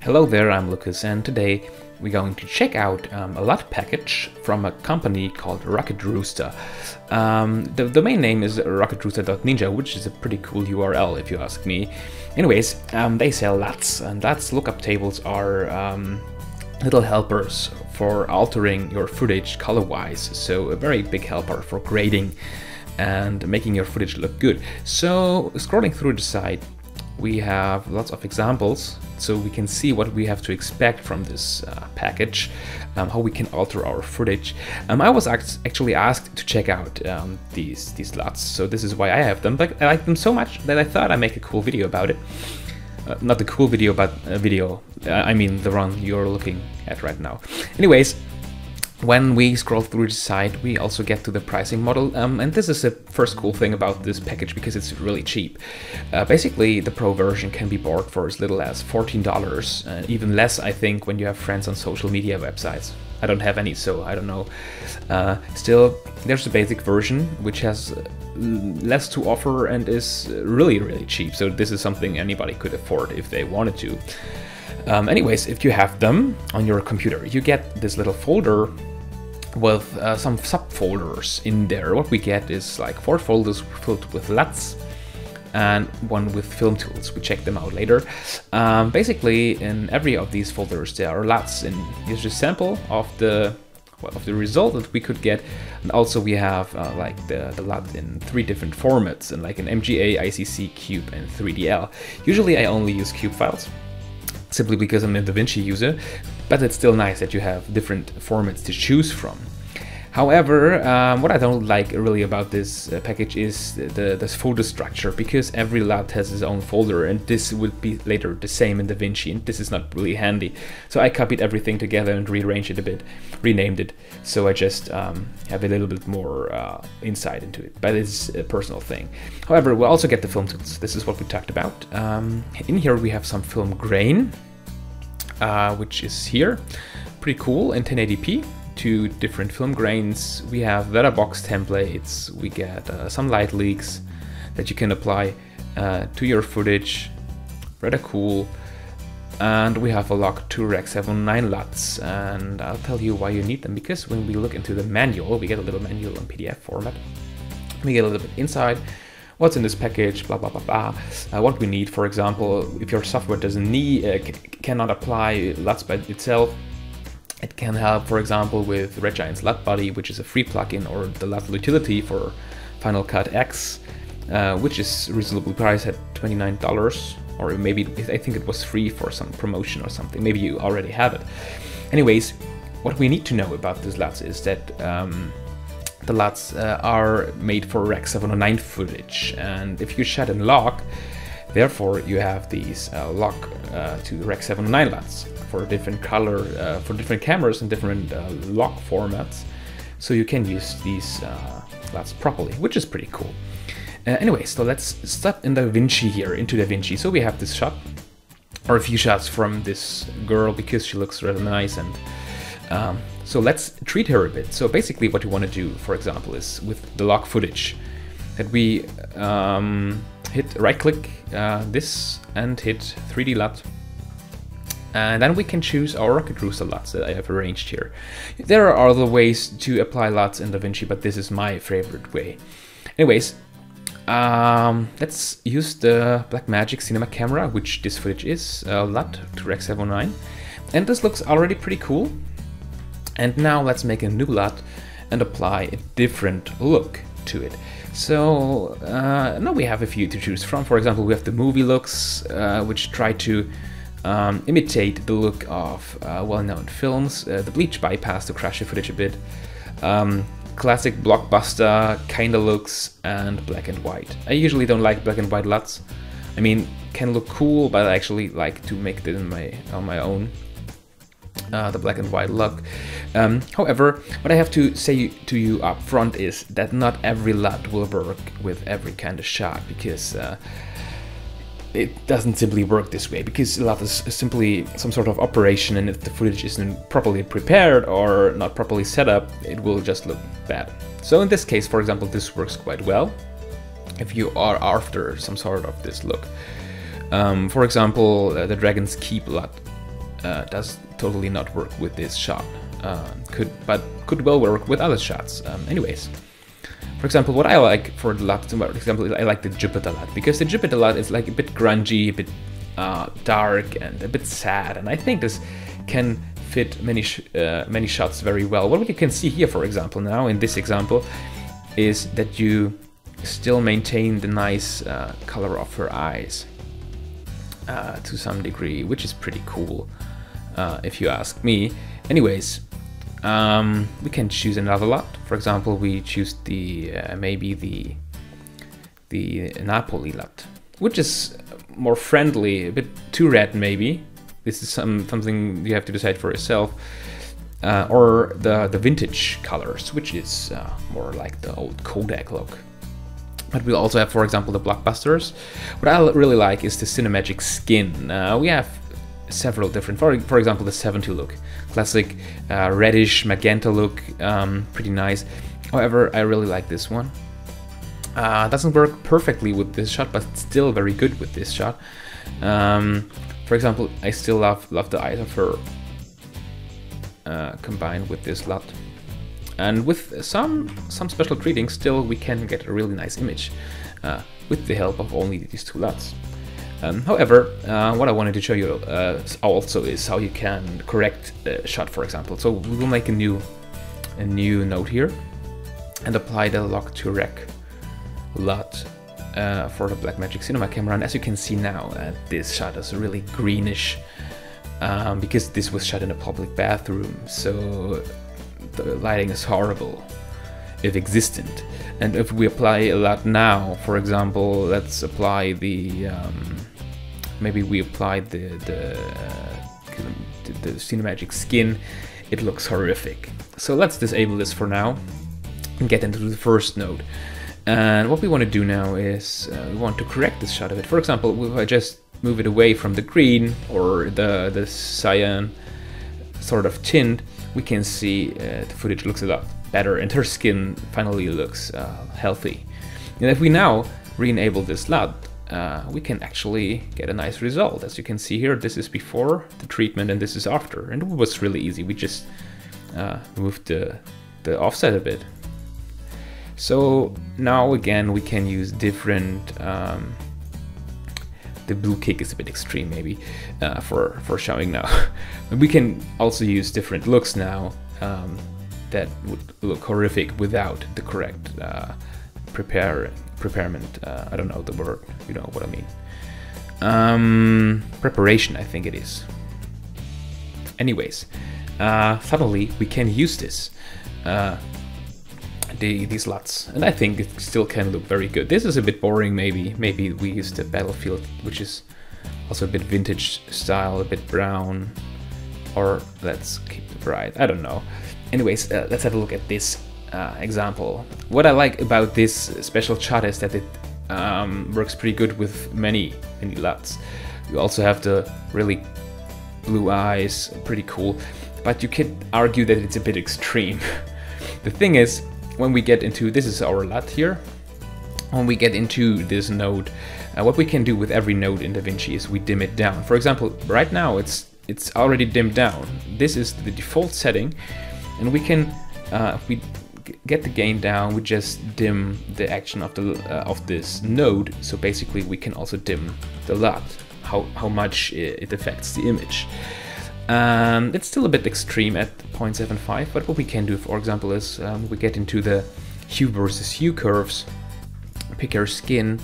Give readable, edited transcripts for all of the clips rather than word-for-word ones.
Hello there, I'm Lucas, and today we're going to check out a LUT package from a company called RocketRooster. The domain name is rocketrooster.ninja, which is a pretty cool URL if you ask me. Anyways, they sell LUTs, and LUTs lookup tables are little helpers for altering your footage color-wise, so a very big helper for grading and making your footage look good. So scrolling through the site, we have lots of examples, so we can see what we have to expect from this package, how we can alter our footage. I was actually asked to check out these LUTs, so this is why I have them, but I like them so much that I thought I'd make a cool video about it. Not the cool video, but a video, I mean the one you're looking at right now. Anyways, when we scroll through the site, we also get to the pricing model, and this is the first cool thing about this package because it's really cheap. Basically, the Pro version can be bought for as little as $14, even less, I think, when you have friends on social media websites. I don't have any, so I don't know. Still, there's the basic version, which has less to offer and is really cheap, so this is something anybody could afford if they wanted to. Anyways, if you have them on your computer, you get this little folder with some subfolders in there. What we get is like 4 folders filled with LUTs and one with film tools. We check them out later. Basically, in every of these folders there are LUTs, and here's a sample of the result that we could get. And also we have like the LUT in 3 different formats, and like an MGA, ICC, Cube, and 3DL. Usually I only use Cube files, simply because I'm a DaVinci user, but it's still nice that you have different formats to choose from. However, what I don't like really about this package is this folder structure, because every LUT has its own folder, and this would be later the same in DaVinci, and this is not really handy. So I copied everything together and rearranged it a bit, renamed it, so I just have a little bit more insight into it, but it's a personal thing. However, we'll also get the film tools. This is what we talked about. In here we have some film grain, which is here. Pretty cool in 1080p. 2 different film grains. We have letterbox templates. We get some light leaks that you can apply to your footage. Rather cool. And we have a log 2 Rec 709 LUTs, and I'll tell you why you need them, because when we look into the manual, we get a little manual in PDF format. We get a little bit inside what's in this package, blah blah blah blah. What we need, for example, if your software doesn't cannot apply LUTs by itself, it can help, for example, with Red Giant's LUT Body, which is a free plugin, or the LUT utility for Final Cut X, which is reasonably priced at $29, or maybe I think it was free for some promotion or something. Maybe you already have it. Anyways, what we need to know about these LUTs is that the LUTs are made for Rec 709 footage, and if you shut and lock, therefore you have these lock to Rec 709 LUTs for different color, for different cameras and different lock formats, so you can use these LUTs properly, which is pretty cool. Anyway, so let's step in DaVinci here, into DaVinci. So we have this shot, or a few shots from this girl, because she looks rather nice, and so let's treat her a bit. So basically what you want to do, for example, is with the log footage, that we hit right-click this and hit 3D LUT, and then we can choose our RocketRooster LUTs that I have arranged here. There are other ways to apply LUTs in DaVinci, but this is my favorite way. Anyways, let's use the Blackmagic cinema camera, which this footage is, LUT to Rec 709, and this looks already pretty cool. And now let's make a new LUT and apply a different look to it. So now we have a few to choose from. For example, we have the movie looks, which try to imitate the look of well-known films. The bleach bypass to crash the footage a bit. Classic blockbuster kinda looks, and black and white. I usually don't like black and white LUTs. I mean, can look cool, but I actually like to make it on my own. The black and white look. However, what I have to say to you up front is that not every LUT will work with every kind of shot, because it doesn't simply work this way, because LUT is simply some sort of operation, and if the footage isn't properly prepared or not properly set up, it will just look bad. So in this case, for example, this works quite well if you are after some sort of this look. For example, the Dragon's Keep LUT does totally not work with this shot. Could well work with other shots. Anyways, for example, what I like for the LUT, for example, I like the Jupiter LUT, because the Jupiter LUT is like a bit grungy, a bit dark, and a bit sad, and I think this can fit many shots very well. What you can see here, for example, now in this example, is that you still maintain the nice color of her eyes to some degree, which is pretty cool, if you ask me. Anyways, we can choose another LUT. For example, we choose the maybe the Napoli LUT, which is more friendly, a bit too red maybe. This is something you have to decide for yourself. Or the vintage colors, which is more like the old Kodak look. But we'll also have, for example, the blockbusters. What I really like is the cinemagic skin. We have several different, for example, the 70 look. Classic reddish magenta look, pretty nice. However, I really like this one. Doesn't work perfectly with this shot, but still very good with this shot. For example, I still love the eyes of her combined with this LUT. And with some special treating, still we can get a really nice image with the help of only these two LUTs. However, what I wanted to show you also is how you can correct a shot, for example. So we will make a new node here and apply the Lock to Rec LUT for the Blackmagic cinema camera. And as you can see now, this shot is really greenish because this was shot in a public bathroom. So the lighting is horrible, if existent. And if we apply a LUT now, for example, let's apply the maybe we apply the cinemagic skin, it looks horrific. So let's disable this for now and get into the first node. And what we want to do now is we want to correct this shot of it. For example, if I just move it away from the green or the cyan sort of tint, we can see the footage looks a lot better and her skin finally looks healthy. And if we now re-enable this LUT, we can actually get a nice result. As you can see here, this is before the treatment and this is after. And it was really easy. We just moved the offset a bit. So now again we can use different, the blue kick is a bit extreme maybe for showing now. We can also use different looks now that would look horrific without the correct preparement. I don't know the word, you know what I mean. Preparation, I think it is. Anyways, suddenly we can use this. These LUTs, and I think it still can look very good. This is a bit boring maybe. Maybe we use the Battlefield, which is also a bit vintage style, a bit brown, or let's keep it bright, I don't know. Anyways, let's have a look at this example. What I like about this special shot is that it works pretty good with many LUTs. You also have the really blue eyes, pretty cool, but you could argue that it's a bit extreme. The thing is, when we get into, this is our LUT here, when we get into this node, what we can do with every node in DaVinci is we dim it down. For example, right now it's already dimmed down. This is the default setting, and we can, if we get the gain down, we just dim the action of this node. So basically we can also dim the LUT, how much it affects the image. It's still a bit extreme at 0.75, but what we can do, for example, is we get into the hue versus hue curves, pick her skin,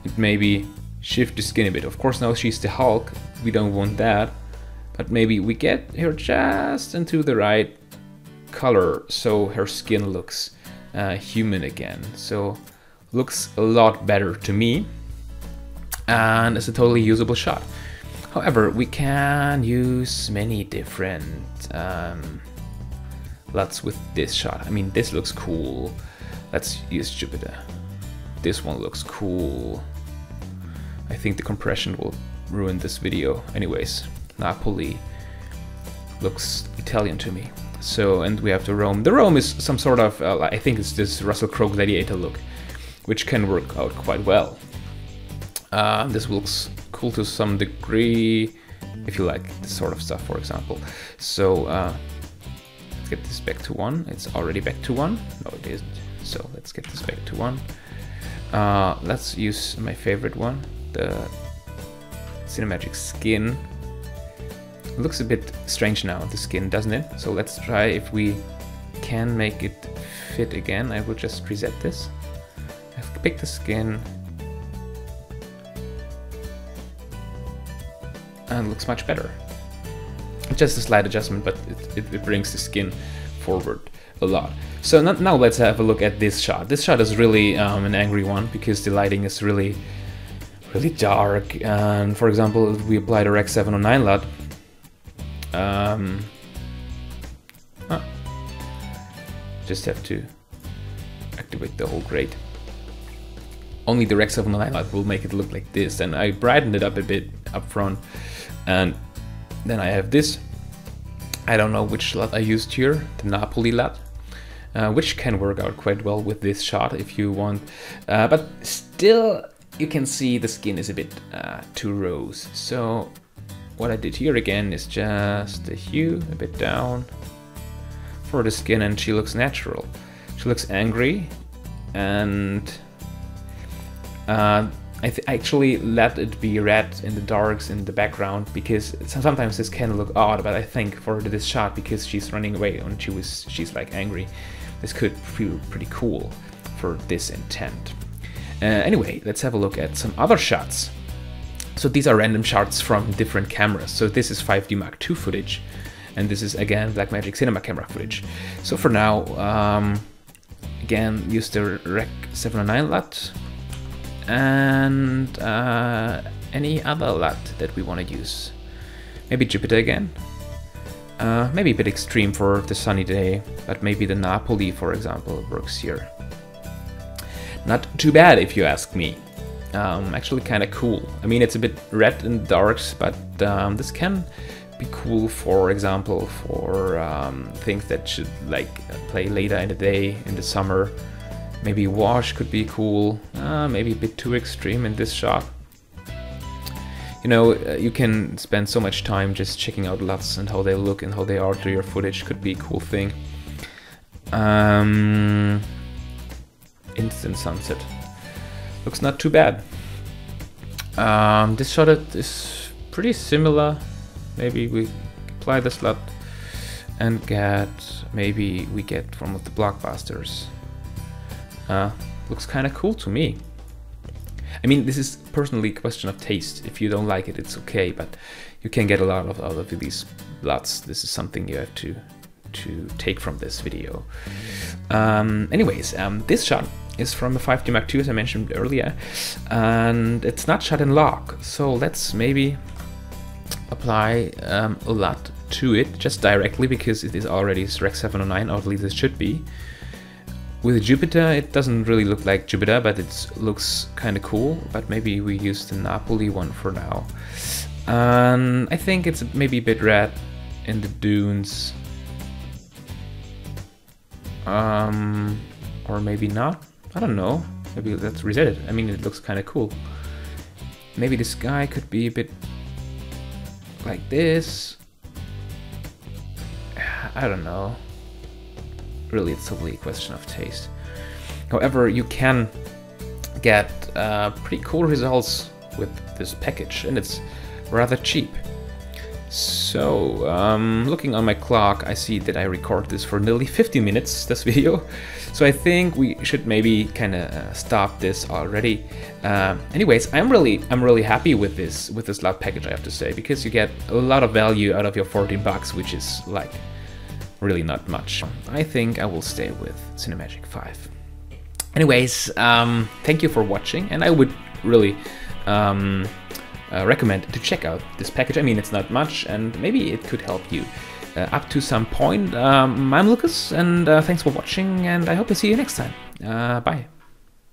and maybe shift the skin a bit. Of course, now she's the Hulk, we don't want that, but maybe we get her just into the right color so her skin looks human again. So looks a lot better to me, and it's a totally usable shot. However, we can use many different LUTs with this shot. I mean, this looks cool. Let's use Jupiter. This one looks cool. I think the compression will ruin this video. Anyways, Napoli looks Italian to me. So, and we have the Rome. The Rome is some sort of, I think it's this Russell Crowe Gladiator look, which can work out quite well. This looks cool to some degree. if you like this sort of stuff, for example. So let's get this back to 1. It's already back to 1. No, it isn't. So let's get this back to 1. Let's use my favorite one, the Cinemagic skin. It looks a bit strange now, the skin, doesn't it? So let's try if we can make it fit again. I will just reset this. I've picked the skin. And it looks much better. Just a slight adjustment, but it brings the skin forward a lot. So now let's have a look at this shot. This shot is really an angry one because the lighting is really dark. And for example, if we apply the Rec 709 LUT, just have to activate the whole grade. Only the Rec 709 LUT will make it look like this, and I brightened it up a bit up front, and then I have this. I don't know which LUT I used here, the Napoli LUT, which can work out quite well with this shot if you want, but still you can see the skin is a bit too rose. So what I did here again is just the hue a bit down for the skin, and she looks natural. She looks angry, and I actually let it be red in the darks in the background because sometimes this can look odd, but I think for this shot, because she's running away and she's like angry, this could feel pretty cool for this intent. Anyway, let's have a look at some other shots. So these are random shots from different cameras. So this is 5D Mark II footage, and this is again Blackmagic cinema camera footage. So for now, again, use the Rec 709 LUT and any other LUT that we want to use. Maybe Jupiter again. Maybe a bit extreme for the sunny day, but maybe the Napoli, for example, works here. Not too bad if you ask me. Actually kind of cool. I mean, it's a bit red in the darks, but this can be cool, for example, for things that should like play later in the day, in the summer. Maybe wash could be cool, maybe a bit too extreme in this shot. You know, you can spend so much time just checking out LUTs and how they look and how they alter your footage. Could be a cool thing. Instant sunset. Looks not too bad. This shot is pretty similar. Maybe we apply this LUT and maybe we get one of the blockbusters. Looks kind of cool to me. I mean, this is personally a question of taste. If you don't like it, it's okay, but you can get a lot out of these LUTs. This is something you have to take from this video. Anyways, this shot is from a 5D Mark II, as I mentioned earlier, and it's not shot in log. So let's maybe apply a LUT to it just directly, because it is already Rec 709, or at least it should be. With Jupiter, it doesn't really look like Jupiter, but it looks kind of cool. But maybe we use the Napoli one for now. I think it's maybe a bit red in the dunes. Or maybe not. I don't know. Maybe let's reset it. I mean, it looks kind of cool. Maybe the sky could be a bit like this. I don't know. Really, it's totally a question of taste. However, you can get pretty cool results with this package, and it's rather cheap. So, looking on my clock, I see that I record this for nearly 50 minutes, this video. So I think we should maybe kind of stop this already. Anyways, I'm really happy with this LUT package, I have to say, because you get a lot of value out of your 14 bucks, which is like really not much. I think I will stay with Cinemagic 5. Anyways, thank you for watching, and I would really recommend to check out this package. I mean, it's not much, and maybe it could help you up to some point. I'm Lucas, and thanks for watching, and I hope to see you next time. Bye.